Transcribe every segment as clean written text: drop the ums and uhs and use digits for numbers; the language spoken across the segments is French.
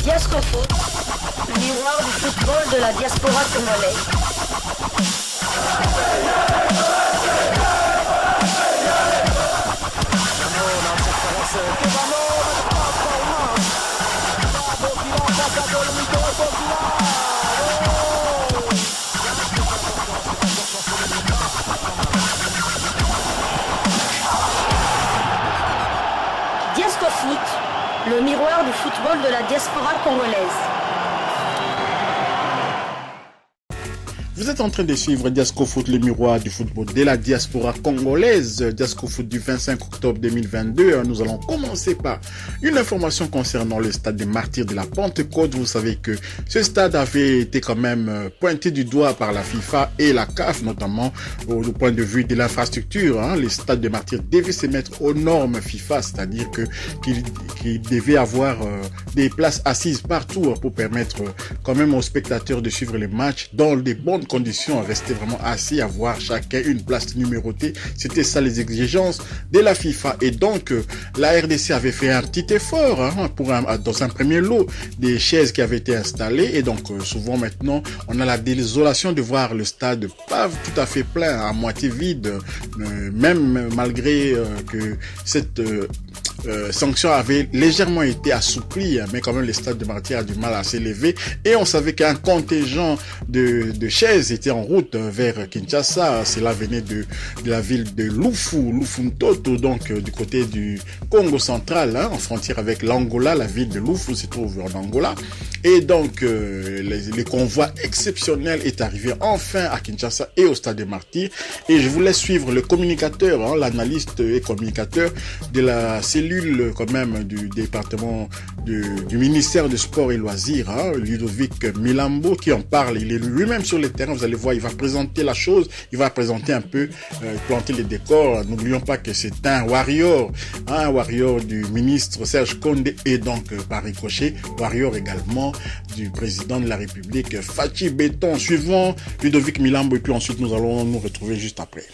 Diascofoot, le miroir du football de la diaspora congolaise. Diascofoot, le miroir du football de la diaspora congolaise. Vous êtes en train de suivre Diascofoot, le miroir du football de la diaspora congolaise. Diascofoot du 25 octobre 2022. Nous allons commencer par une information concernant le stade des Martyrs de la Pentecôte. Vous savez que ce stade avait été quand même pointé du doigt par la FIFA et la CAF, notamment au point de vue de l'infrastructure. Le stade des Martyrs devait se mettre aux normes FIFA, c'est-à-dire qu'il devait avoir des places assises partout pour permettre quand même aux spectateurs de suivre les matchs dans des bonnes conditions, à rester vraiment assis, avoir chacun une place numérotée. C'était ça les exigences de la FIFA. Et donc, la RDC avait fait un petit effort dans un premier lot des chaises qui avaient été installées. Et donc, souvent maintenant, on a la désolation de voir le stade pas tout à fait plein, à moitié vide, même malgré que cette sanction avait légèrement été assouplie, mais quand même le stade de Martyrs a du mal à s'élever. Et on savait qu'un contingent de chaises était en route vers Kinshasa. Cela venait de la ville de Lufuntoto, donc du côté du Congo central, en frontière avec l'Angola. La ville de Lufu se trouve en Angola. Et donc, les convois exceptionnels est arrivé enfin à Kinshasa et au stade des Martyrs. Et je vous laisse suivre le communicateur, l'analyste et communicateur de la cellule quand même du département du ministère des Sports et Loisirs, Ludovic Milambo, qui en parle. Il est lui-même sur le terrain. Vous allez voir, il va présenter la chose, il va présenter un peu, planter les décors. N'oublions pas que c'est un warrior du ministre Serge Condé et donc par ricochet, warrior également du président de la République Fachi Béton. Suivons Ludovic Milambo et puis ensuite nous allons nous retrouver juste après.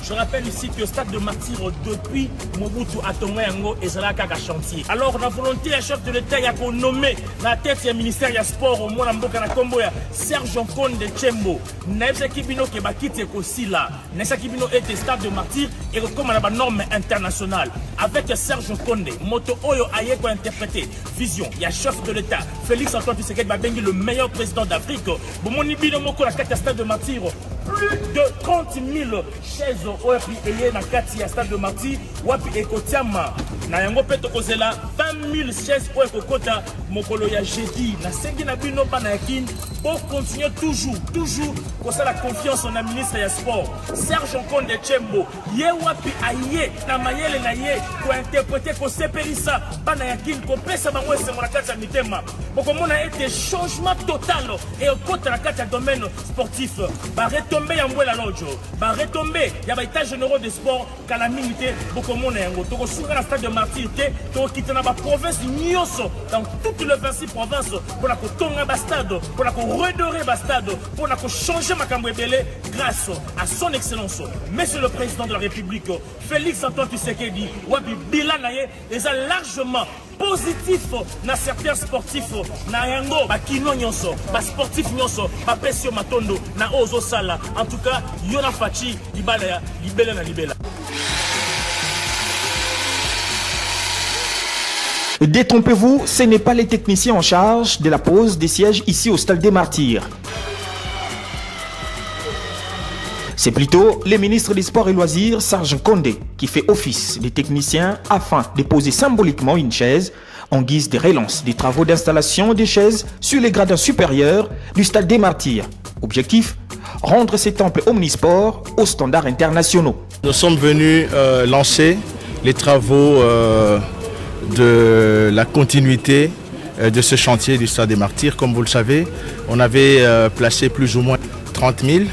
Je rappelle ici que le stade de Martyrs, depuis Mobutu Atongo et Zalaka chantier. Alors, la volonté à chef de l'État, il y a qu'on nommé la tête du ministère du Sport, au moins Mboka na Kombo, Serge Nkonde Tchembo. Naïsa Kibino qui bakite aussi là. Naïsa Kibino est le stade de Martyrs et comme la norme internationale. Avec Serge Nkonde, Moto Oyo Aye pour interpréter. Vision, il y a chef de l'État, Félix Antoine Tshisekedi Babengi, le meilleur président d'Afrique. Bomoni Bino Moko, la carte stade de Martyrs, plus de 30 000 chaises. Wapi eye na kati ya stade de Martyrs, wapi ekotiama na yango peto kozela 20 000 chaises pour ekokota mokolo ya jeudi na sengi na bino pa na yakin pour continuer toujours kosa la confiance en la ministre ya sport Serge Nkonde Tchembo ye wapi aye na mayele na ye ko interpréter ko sepelisa pa na yakin ko pesa bango esengo na kati ya mitema bokomona ete changement total et okota na kati ya domaine sportif ba retomber ya mbwela lojo ba retomber ya états généraux des sports calamité beaucoup monde yango toko sunga na stade de Martyrs to kitana ba province nyonso dans toutes les 26 provinces pour la kotonga ba stade pour la ko redorer ba stade pour la ko changer makambo ebele grâce à son excellence monsieur le président de la République Félix Antoine Tshisekedi wabi bilan naye les a largement positif na certains sportifs na yango ba kino nyonso ba sportif nyonso ba pesio matondo na ozo sala en tout cas yona fachi libala libela na libela. Détrompez-vous, ce n'est pas les techniciens en charge de la pose des sièges ici au stade des Martyrs. C'est plutôt le ministre des Sports et Loisirs, Serge Condé, qui fait office de technicien afin de poser symboliquement une chaise en guise de relance des travaux d'installation des chaises sur les gradins supérieurs du stade des Martyrs. Objectif, rendre ces temples omnisports aux standards internationaux. Nous sommes venus lancer les travaux de la continuité de ce chantier du stade des Martyrs. Comme vous le savez, on avait placé plus ou moins 30 000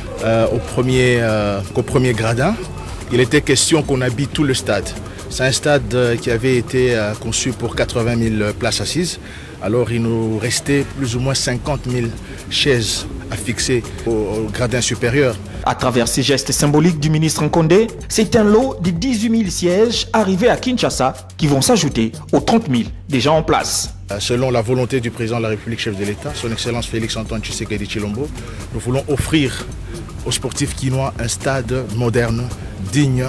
au premier gradin. Il était question qu'on habite tout le stade. C'est un stade qui avait été conçu pour 80 000 places assises. Alors il nous restait plus ou moins 50 000 chaises à fixer au gradin supérieur. À travers ces gestes symboliques du ministre Nkonde, c'est un lot de 18 000 sièges arrivés à Kinshasa qui vont s'ajouter aux 30 000 déjà en place. Selon la volonté du président de la République, chef de l'État, son Excellence Félix-Antoine Tshisekedi Tshilombo, nous voulons offrir aux sportifs quinois un stade moderne, digne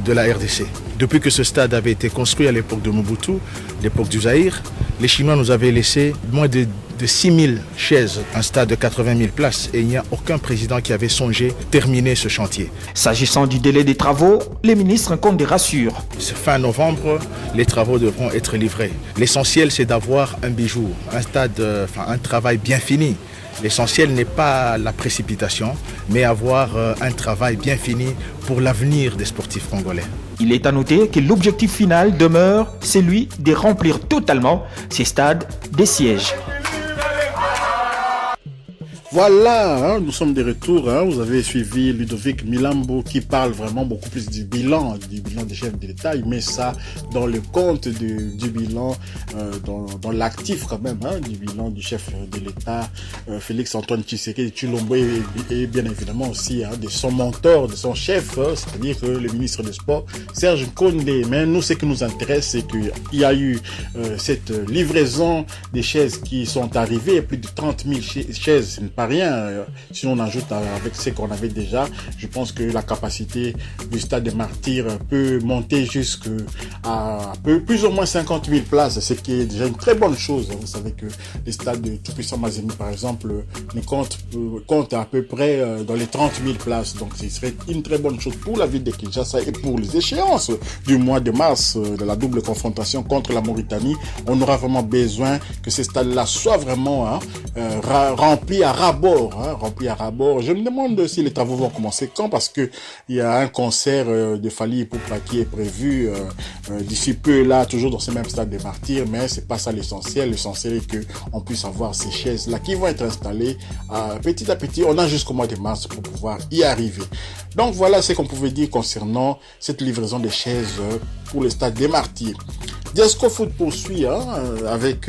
de la RDC. Depuis que ce stade avait été construit à l'époque de Mobutu, l'époque du Zaïre, les Chinois nous avaient laissé moins de 6 000 chaises, un stade de 80 000 places, et il n'y a aucun président qui avait songé terminer ce chantier. S'agissant du délai des travaux, les ministres Nkonde rassurent. Fin novembre, les travaux devront être livrés. L'essentiel, c'est d'avoir un bijou, un stade, un travail bien fini. L'essentiel n'est pas la précipitation, mais avoir un travail bien fini pour l'avenir des sportifs congolais. Il est à noter que l'objectif final demeure celui de remplir totalement ces stades des sièges. Voilà, nous sommes de retour. Vous avez suivi Ludovic Milambo qui parle vraiment beaucoup plus du bilan des chefs de l'État. Il met ça dans le compte du bilan, dans l'actif quand même, du bilan du chef de l'État, Félix-Antoine Tshisekedi Tshilombo, et bien évidemment aussi de son mentor, de son chef, c'est-à-dire le ministre des Sports, Serge Kondé. Mais nous, ce qui nous intéresse, c'est qu'il y a eu cette livraison des chaises qui sont arrivées, plus de 30 000 chaises. Ce n'est pas rien. Si on ajoute avec ce qu'on avait déjà, je pense que la capacité du stade des Martyrs peut monter jusqu'à plus ou moins 50 000 places, ce qui est déjà une très bonne chose. Vous savez que les stades de Tout-Puissant Mazembe, par exemple, comptent à peu près dans les 30 000 places. Donc, ce serait une très bonne chose pour la ville de Kinshasa et pour les échéances du mois de mars de la double confrontation contre la Mauritanie. On aura vraiment besoin que ces stades-là soient vraiment remplis à ras-bord. Je me demande si les travaux vont commencer quand, parce que il y a un concert de Fally Ipupa qui est prévu d'ici peu, là, toujours dans ce même stade des Martyrs, mais c'est pas ça l'essentiel. L'essentiel est que on puisse avoir ces chaises-là qui vont être installées petit à petit. On a jusqu'au mois de mars pour pouvoir y arriver. Donc voilà ce qu'on pouvait dire concernant cette livraison des chaises pour le stade des Martyrs. Diasco Foot poursuit avec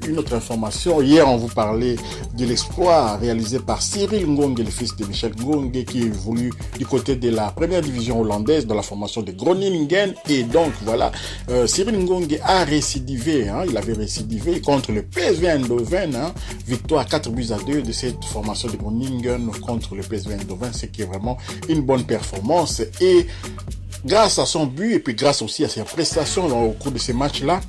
une autre information. Hier, on vous parlait de l'exploit réalisé par Cyril Ngongue, le fils de Michel Ngongue, qui évolue du côté de la première division hollandaise dans la formation de Groningen. Et donc, voilà, Cyril Ngongue a récidivé. Il avait récidivé contre le PSV Eindhoven. Victoire 4-2 de cette formation de Groningen contre le PSV Eindhoven, ce qui est vraiment une bonne performance. Et grâce à son but et puis grâce aussi à ses prestations au cours de ces matchs-là,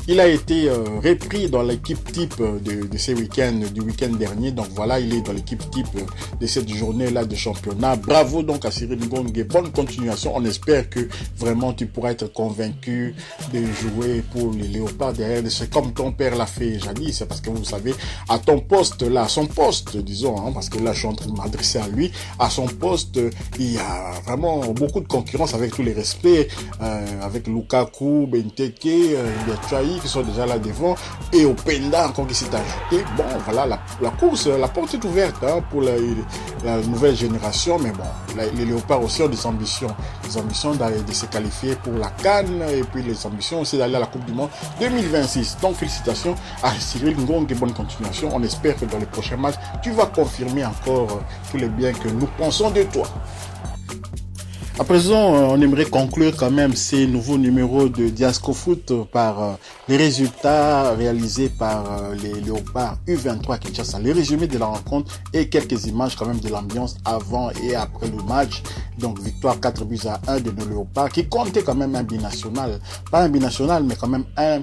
il a été repris dans l'équipe type de ces week-ends, du week-end dernier. Donc voilà, il est dans l'équipe type de cette journée-là de championnat. Bravo donc à Cyril Ngongue. Bonne continuation. On espère que vraiment tu pourras être convaincu de jouer pour les Léopards derrière. C'est comme ton père l'a fait jadis. C'est parce que vous savez, à ton poste là, à son poste, disons, parce que là je suis en train de m'adresser à lui, à son poste, il y a vraiment beaucoup de concurrence, avec tous les respects, avec Lukaku, Benteke, Yachai, qui sont déjà là devant, et Openda encore qui s'est ajouté. Bon, voilà, la course, la porte est ouverte pour la nouvelle génération, mais bon, les Léopards aussi ont des ambitions de se qualifier pour la CAN, et puis les ambitions aussi d'aller à la Coupe du Monde 2026. Donc félicitations à Cyril Ngongue et bonne continuation. On espère que dans les prochains matchs, tu vas confirmer encore tous les biens que nous pensons de toi. À présent, on aimerait conclure quand même ces nouveaux numéros de Diasco Foot par les résultats réalisés par les Léopards U23 Kinshasa. Le résumé de la rencontre et quelques images quand même de l'ambiance avant et après le match. Donc victoire 4-1 de nos Léopards qui comptait quand même un binational. Pas un binational, mais quand même un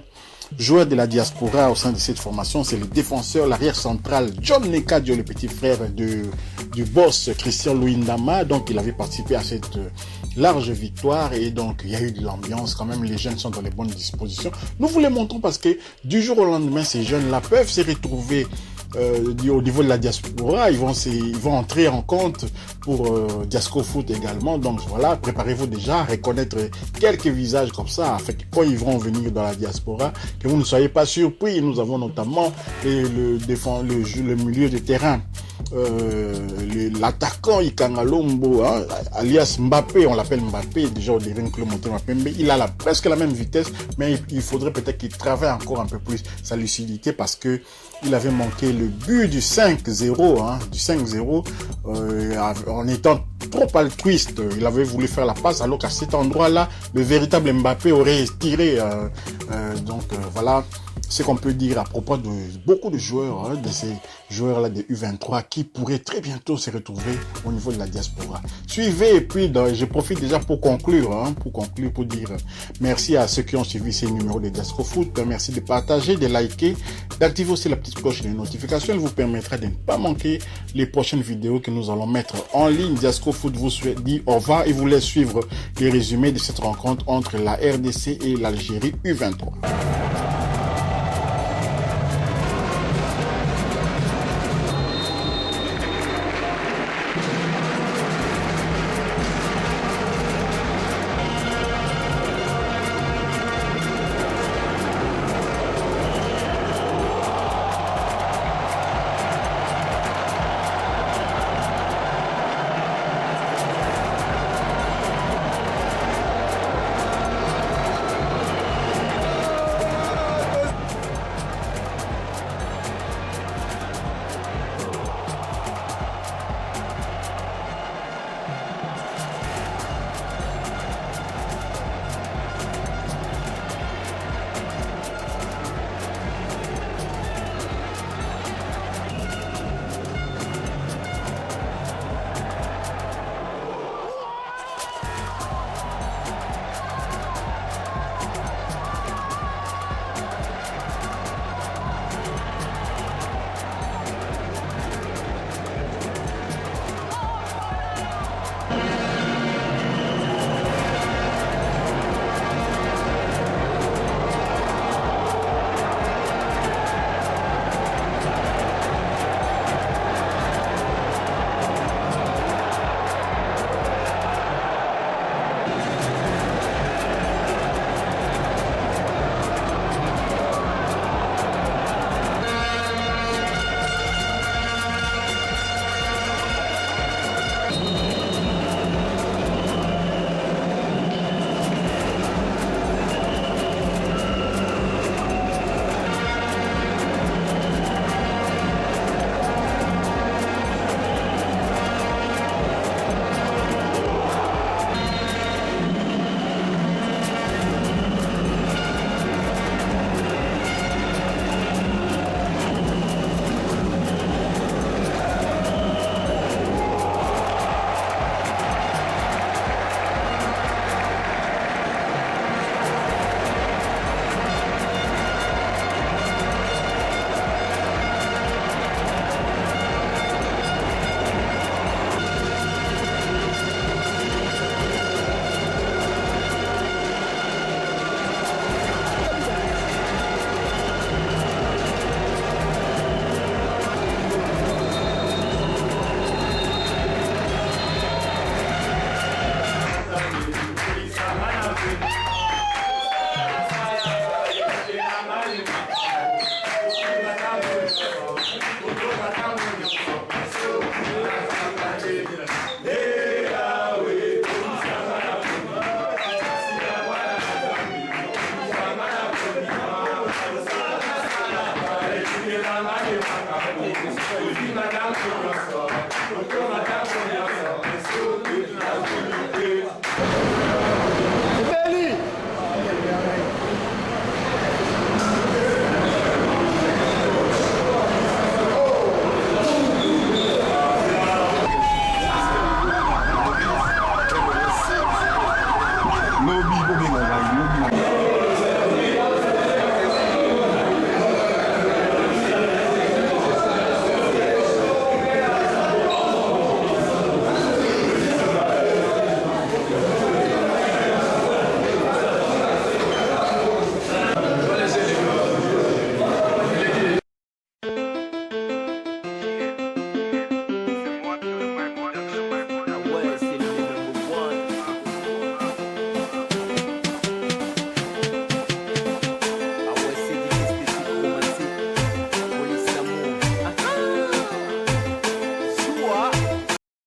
joueur de la diaspora au sein de cette formation. C'est le défenseur, l'arrière central John Nekadio, le petit frère du boss Christian Luindama. Donc il avait participé à cette large victoire et donc il y a eu de l'ambiance quand même. Les jeunes sont dans les bonnes dispositions. Nous vous les montrons parce que du jour au lendemain, ces jeunes-là peuvent se retrouver au niveau de la diaspora. Ils vont entrer en compte pour Diasco Foot également. Donc voilà, préparez-vous déjà à reconnaître quelques visages comme ça, afin que quand ils vont venir dans la diaspora, que vous ne soyez pas surpris. Nous avons notamment le milieu de terrain, l'attaquant Ikangalombo, alias Mbappé, on l'appelle Mbappé, déjà au début que le monté Mbappé, il a presque la même vitesse, mais il faudrait peut-être qu'il travaille encore un peu plus sa lucidité, parce que il avait manqué le but du 5-0, en étant trop altruiste. Il avait voulu faire la passe, alors qu'à cet endroit-là, le véritable Mbappé aurait tiré. Voilà. ce qu'on peut dire à propos de beaucoup de joueurs, de ces joueurs-là de U23 qui pourraient très bientôt se retrouver au niveau de la diaspora. Suivez, et puis je profite déjà pour conclure, pour dire merci à ceux qui ont suivi ces numéros de Diasco Foot. Merci de partager, de liker, d'activer aussi la petite cloche de notification. Elle vous permettra de ne pas manquer les prochaines vidéos que nous allons mettre en ligne. Diasco Foot vous dit au revoir et vous laisse suivre les résumés de cette rencontre entre la RDC et l'Algérie U23.